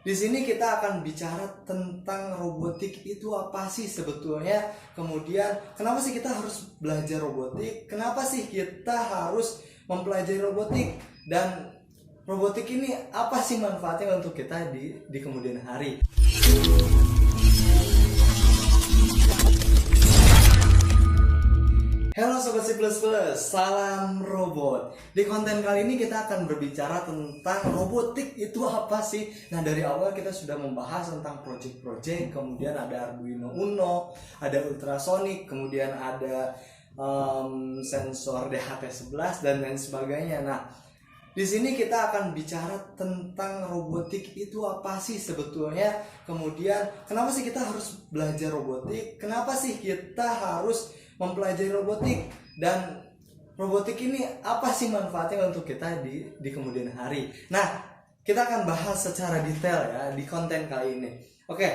Di sini kita akan bicara tentang robotik itu apa sih sebetulnya. Kemudian kenapa sih kita harus belajar robotik? Kenapa sih kita harus mempelajari robotik? Dan robotik ini apa sih manfaatnya untuk kita di kemudian hari? Halo Sobat C++, salam robot. Di konten kali ini kita akan berbicara tentang robotik itu apa sih. Nah, dari awal kita sudah membahas tentang project-project, kemudian ada Arduino Uno, ada ultrasonic, kemudian ada sensor DHT11 dan lain sebagainya. Nah, di sini kita akan bicara tentang robotik itu apa sih sebetulnya. Kemudian kenapa sih kita harus belajar robotik? Kenapa sih kita harus mempelajari robotik? Dan robotik ini apa sih manfaatnya untuk kita di kemudian hari? Nah, kita akan bahas secara detail ya di konten kali ini. Oke,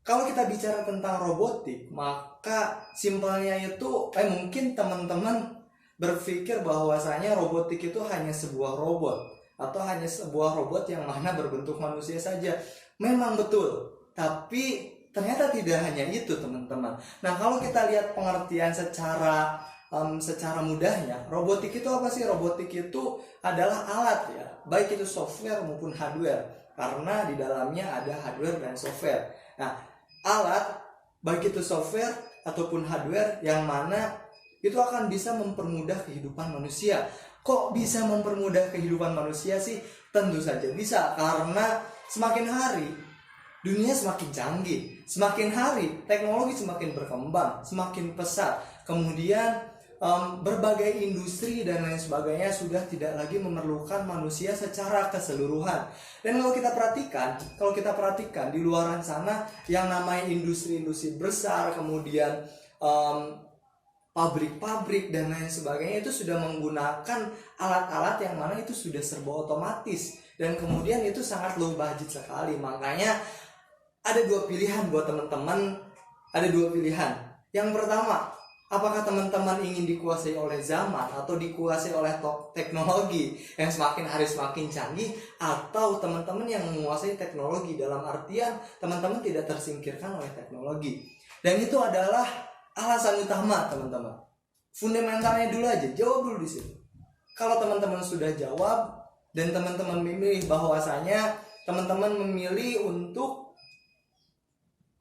kalau kita bicara tentang robotik, maka simpelnya itu mungkin teman-teman berpikir bahwasanya robotik itu hanya sebuah robot atau hanya sebuah robot yang mana berbentuk manusia saja. Memang betul, tapi ternyata tidak hanya itu, teman-teman. Nah, kalau kita lihat pengertian secara mudahnya, robotik itu apa sih? Robotik itu adalah alat ya, baik itu software maupun hardware, karena di dalamnya ada hardware dan software. Nah, alat baik itu software ataupun hardware yang mana itu akan bisa mempermudah kehidupan manusia. Kok bisa mempermudah kehidupan manusia sih? Tentu saja bisa, karena semakin hari dunia semakin canggih, semakin hari teknologi semakin berkembang, semakin pesat. Kemudian berbagai industri dan lain sebagainya sudah tidak lagi memerlukan manusia secara keseluruhan. Dan kalau kita perhatikan di luaran sana yang namanya industri-industri besar, kemudian pabrik-pabrik dan lain sebagainya itu sudah menggunakan alat-alat yang mana itu sudah serba otomatis, dan kemudian itu sangat low budget sekali. Makanya ada dua pilihan buat teman-teman. Ada dua pilihan. Yang pertama, apakah teman-teman ingin dikuasai oleh zaman atau dikuasai oleh teknologi yang semakin hari semakin canggih, atau teman-teman yang menguasai teknologi dalam artian teman-teman tidak tersingkirkan oleh teknologi. Dan itu adalah alasan utama, teman-teman. Fundamentalnya dulu aja, jawab dulu di situ. Kalau teman-teman sudah jawab dan teman-teman memilih bahwasanya teman-teman memilih untuk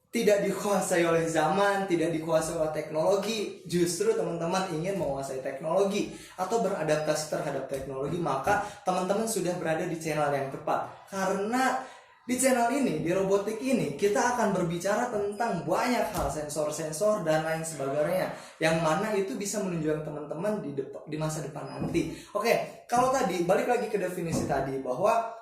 tidak dikuasai oleh zaman, tidak dikuasai oleh teknologi, justru teman-teman ingin menguasai teknologi atau beradaptasi terhadap teknologi, maka teman-teman sudah berada di channel yang tepat. Karena di channel ini, di robotik ini, kita akan berbicara tentang banyak hal, sensor-sensor dan lain sebagainya, yang mana itu bisa menunjang teman-teman di masa depan nanti. Oke, kalau tadi balik lagi ke definisi tadi bahwa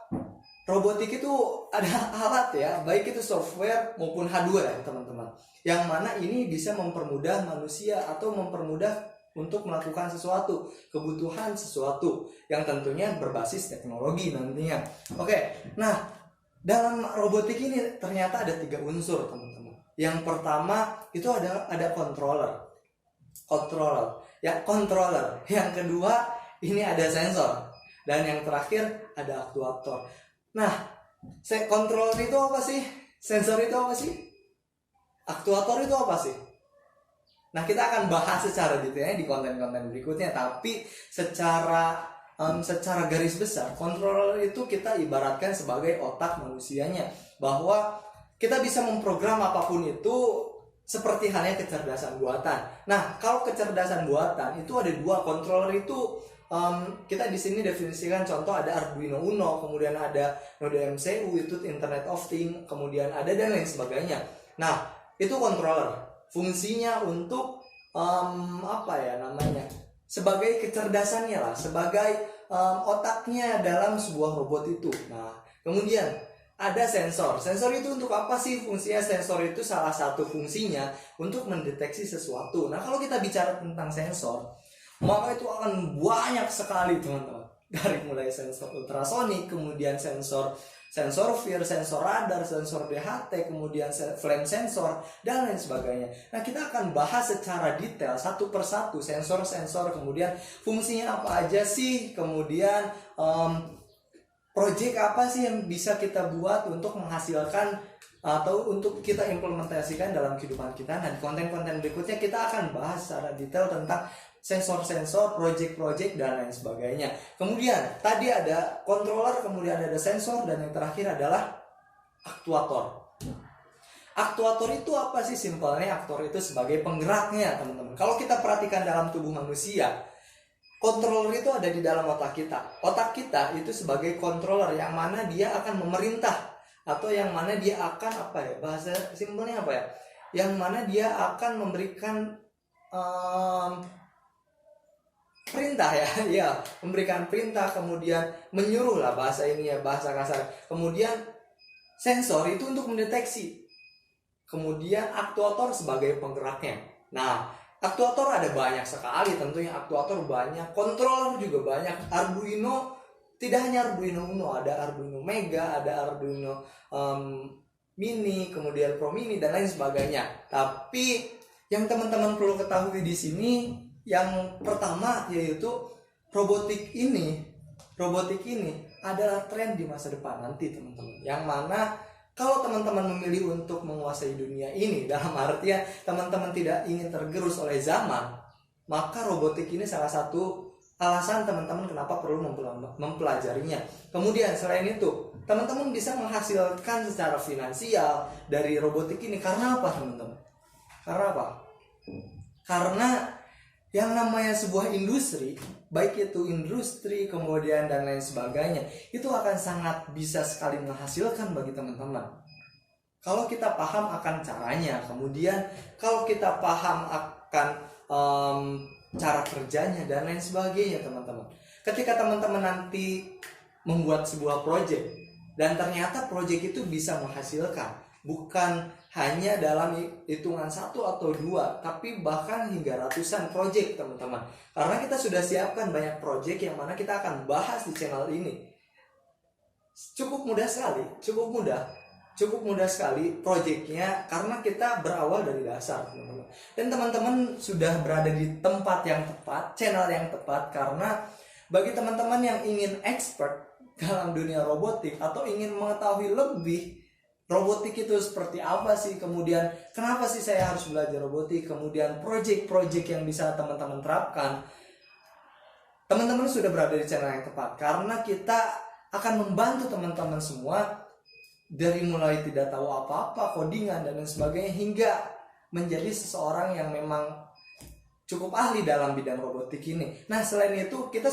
robotik itu ada alat ya, baik itu software maupun hardware ya, teman-teman, yang mana ini bisa mempermudah manusia atau mempermudah untuk melakukan sesuatu, kebutuhan sesuatu yang tentunya berbasis teknologi nantinya. Oke, nah, dalam robotik ini ternyata ada 3 unsur, teman-teman. Yang pertama itu ada controller. Yang kedua ini ada sensor, dan yang terakhir ada aktuator. Nah, controller itu apa sih? Sensor itu apa sih? Aktuator itu apa sih? Nah, kita akan bahas secara detailnya di konten-konten berikutnya, tapi secara garis besar, controller itu kita ibaratkan sebagai otak manusianya, bahwa kita bisa memprogram apapun itu seperti halnya kecerdasan buatan. Nah, kalau kecerdasan buatan itu ada 2. Controller itu kita di sini definisikan, contoh ada Arduino Uno, kemudian ada Node MCU, itu Internet of Things, kemudian ada dan lain sebagainya. Nah, itu controller. Fungsinya untuk sebagai kecerdasannya lah, sebagai otaknya dalam sebuah robot itu. Nah, kemudian ada sensor. Sensor itu untuk apa sih fungsinya? Sensor itu salah satu fungsinya untuk mendeteksi sesuatu. Nah, kalau kita bicara tentang sensor, maka itu akan banyak sekali, teman-teman. Dari mulai sensor ultrasonic, kemudian sensor FIR, sensor radar, sensor DHT, kemudian flame sensor, dan lain sebagainya. Nah, kita akan bahas secara detail satu persatu sensor-sensor, kemudian fungsinya apa aja sih, kemudian project apa sih yang bisa kita buat untuk menghasilkan atau untuk kita implementasikan dalam kehidupan kita. Nah, di konten-konten berikutnya kita akan bahas secara detail tentang sensor-sensor, project-project, dan lain sebagainya. Kemudian tadi ada controller, kemudian ada sensor, dan yang terakhir adalah aktuator. Aktuator itu apa sih? Simpelnya aktor itu sebagai penggeraknya, teman-teman. Kalau kita perhatikan dalam tubuh manusia, controller itu ada di dalam otak kita. Otak kita itu sebagai controller yang mana dia akan memerintah, atau yang mana dia akan bahasa simpelnya yang mana dia akan memberikan perintah ya, memberikan perintah, kemudian menyuruh lah bahasa ini ya, bahasa kasar. Kemudian sensor itu untuk mendeteksi, kemudian aktuator sebagai penggeraknya. Nah, aktuator ada banyak sekali, tentunya aktuator banyak, controller juga banyak. Arduino, tidak hanya Arduino Uno, ada Arduino Mega, ada Arduino Mini, kemudian Pro Mini, dan lain sebagainya. Tapi yang teman-teman perlu ketahui di sini, yang pertama yaitu robotik ini adalah tren di masa depan nanti, teman-teman. Yang mana kalau teman-teman memilih untuk menguasai dunia ini, dalam artian teman-teman tidak ingin tergerus oleh zaman, maka robotik ini salah satu alasan teman-teman kenapa perlu mempelajarinya. Kemudian selain itu, teman-teman bisa menghasilkan secara finansial dari robotik ini. Karena apa, teman-teman? Karena yang namanya sebuah industri, baik itu industri, kemudian dan lain sebagainya, itu akan sangat bisa sekali menghasilkan bagi teman-teman. Kalau kita paham akan caranya, kemudian kalau kita paham akan cara kerjanya dan lain sebagainya, teman-teman. Ketika teman-teman nanti membuat sebuah project dan ternyata project itu bisa menghasilkan, bukan hanya dalam hitungan 1 atau 2, tapi bahkan hingga ratusan project, teman-teman. Karena kita sudah siapkan banyak project yang mana kita akan bahas di channel ini. Cukup mudah sekali projectnya, karena kita berawal dari dasar, teman-teman. Dan teman-teman sudah berada di tempat yang tepat, channel yang tepat. Karena bagi teman-teman yang ingin expert dalam dunia robotik atau ingin mengetahui lebih robotik itu seperti apa sih, kemudian kenapa sih saya harus belajar robotik, kemudian project-project yang bisa teman-teman terapkan, teman-teman sudah berada di channel yang tepat. Karena kita akan membantu teman-teman semua dari mulai tidak tahu apa-apa, codingan dan lain sebagainya, hingga menjadi seseorang yang memang cukup ahli dalam bidang robotik ini. Nah, selain itu kita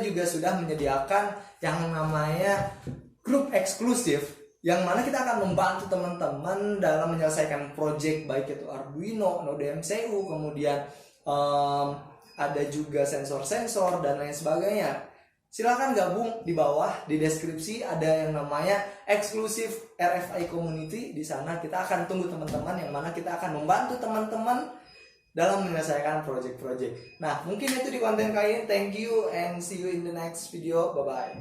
juga sudah menyediakan yang namanya grup eksklusif, yang mana kita akan membantu teman-teman dalam menyelesaikan project, baik itu Arduino, Node MCU, kemudian ada juga sensor-sensor dan lain sebagainya. Silakan gabung di bawah di deskripsi, ada yang namanya eksklusif RFI Community. Di sana kita akan tunggu teman-teman, yang mana kita akan membantu teman-teman dalam menyelesaikan project-project. Nah, mungkin itu di konten kali ini. Thank you and see you in the next video. Bye bye.